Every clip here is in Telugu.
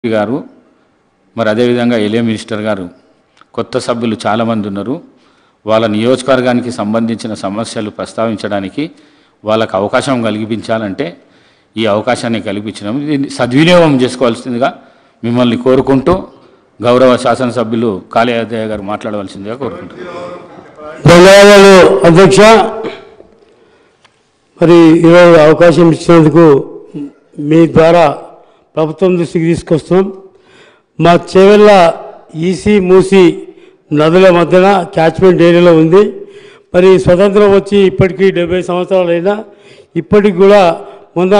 గారు మరి అదేవిధంగా ఎలియా మినిస్టర్ గారు కొత్త సభ్యులు చాలామంది ఉన్నారు. వాళ్ళ నియోజకవర్గానికి సంబంధించిన సమస్యలు ప్రస్తావించడానికి వాళ్ళకు అవకాశం కల్పించాలంటే ఈ అవకాశాన్ని కల్పించడం దీన్ని సద్వినియోగం చేసుకోవాల్సిందిగా మిమ్మల్ని కోరుకుంటూ గౌరవ శాసనసభ్యులు కాళీయాదయ్య గారు మాట్లాడవలసిందిగా కోరుకుంటున్నాను. ధన్యవాదాలు అధ్యక్ష. మరి ఈరోజు అవకాశం ఇచ్చినందుకు మీ ద్వారా ప్రభుత్వం దృష్టికి తీసుకొస్తున్నాం. మా చేవెళ్ళ ఈసీ మూసి నదుల మధ్యన క్యాచ్మెంట్ ఏరియాలో ఉంది. మరి స్వతంత్రం వచ్చి ఇప్పటికీ 70 సంవత్సరాలైనా ఇప్పటికి కూడా మొన్న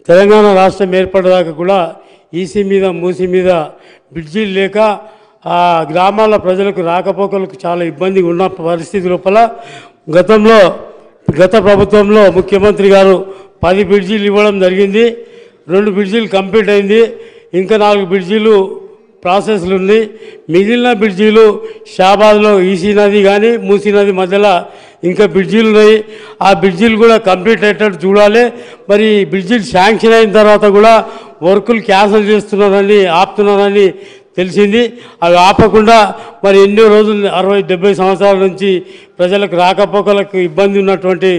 తెలంగాణ రాష్ట్రం ఏర్పడేదాకా కూడా ఈసీ మీద మూసి మీద బ్రిడ్జీలు లేక ఆ గ్రామాల ప్రజలకు రాకపోకలకు చాలా ఇబ్బందిగా ఉన్న పరిస్థితి లోపల గత ప్రభుత్వంలో ముఖ్యమంత్రి గారు 10 బ్రిడ్జీలు ఇవ్వడం జరిగింది. 2 బ్రిడ్జీలు కంప్లీట్ అయింది. ఇంకా 4 బ్రిడ్జీలు ప్రాసెస్లు ఉంది. మిగిలిన బ్రిడ్జీలు షాబాద్లో ఈసీ నది కానీ మూసీ నది మధ్యలో ఇంకా బ్రిడ్జీలు ఉన్నాయి. ఆ బ్రిడ్జీలు కూడా కంప్లీట్ అయ్యేటట్టు చూడాలి. మరి బ్రిడ్జీలు శాంక్షన్ అయిన తర్వాత కూడా వర్కులు క్యాన్సిల్ చేస్తున్నారని ఆపుతున్నారని తెలిసింది. అవి ఆపకుండా మరి ఎన్నో రోజులు 60-70 సంవత్సరాల నుంచి ప్రజలకు రాకపోకలకు ఇబ్బంది ఉన్నటువంటి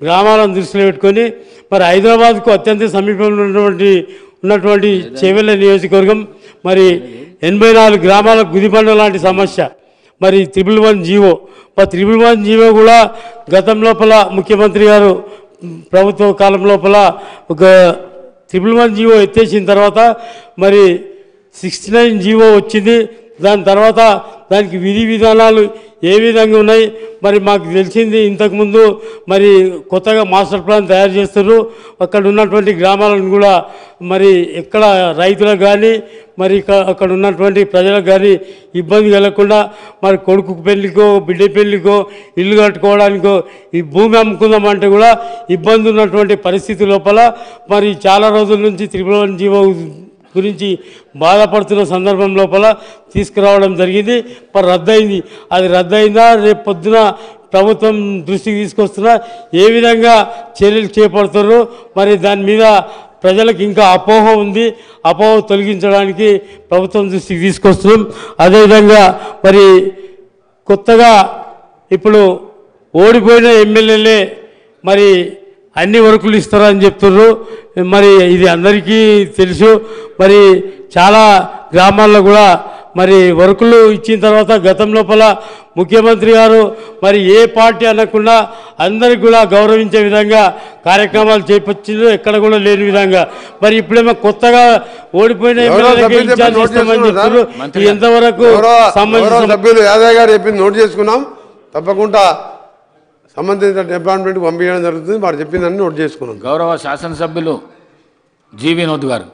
గ్రామాలను దృష్టిలో పెట్టుకొని మరి హైదరాబాద్కు అత్యంత సమీపంలో ఉన్నటువంటి చేవెళ్ళ నియోజకవర్గం మరి 84 గ్రామాలకు గుదిబండ లాంటి సమస్య. మరి 111 జీవో 111 జీవో కూడా గతం లోపల ముఖ్యమంత్రి గారు ప్రభుత్వ కాలం లోపల ఒక 111 జీవో ఎత్తేసిన తర్వాత మరి 69 జీవో వచ్చింది. దాని తర్వాత దానికి విధి విధానాలు ఏ విధంగా ఉన్నాయి మరి మాకు తెలిసింది. ఇంతకుముందు మరి కొత్తగా మాస్టర్ ప్లాన్ తయారు చేస్తారు. అక్కడ ఉన్నటువంటి గ్రామాలను కూడా మరి ఎక్కడ రైతులకు కానీ మరి అక్కడ ఉన్నటువంటి ప్రజలకు కానీ ఇబ్బంది కలగకుండా మరి కొడుకు పెళ్ళికో బిడ్డ పెళ్ళికో ఇల్లు కట్టుకోవడానికో ఈ భూమి అమ్ముకుందామంటే కూడా ఇబ్బంది ఉన్నటువంటి పరిస్థితి లోపల మరి చాలా రోజుల నుంచి 111 జీవో గురించి బాధపడుతున్న సందర్భం లోపల తీసుకురావడం జరిగింది. మరి రద్దయింది. అది రద్దయిందా రేపు పొద్దున ప్రభుత్వం దృష్టికి తీసుకొస్తున్నా ఏ విధంగా చర్యలు చేపడతారో మరి దాని మీద ప్రజలకు ఇంకా అపోహ ఉంది. అపోహ తొలగించడానికి ప్రభుత్వం దృష్టికి తీసుకొస్తున్నాం. అదేవిధంగా మరి కొత్తగా ఇప్పుడు ఓడిపోయిన ఎమ్మెల్యేలే మరి అన్ని వర్కులు ఇస్తారని చెప్తున్నారు. మరి ఇది అందరికీ తెలుసు. మరి చాలా గ్రామాల్లో కూడా మరి వర్కులు ఇచ్చిన తర్వాత గతం లోపల ముఖ్యమంత్రి గారు మరి ఏ పార్టీ అనకుండా అందరికి కూడా గౌరవించే విధంగా కార్యక్రమాలు చేపట్టిండ్రు. ఎక్కడ కూడా లేని విధంగా మరి ఇప్పుడేమో కొత్తగా ఓడిపోయిన చెప్తున్నారు. ఎంతవరకు సభ్యులు యాదవ్ గారు చెప్పింది నోట్ చేసుకున్నాం. తప్పకుండా సంబంధిత డిపార్ట్మెంట్కి పంపించడం జరుగుతుంది. వారు చెప్పిందని నోట్ చేసుకున్నాం. గౌరవ శాసనసభ్యులు జి వినోద్ గారు.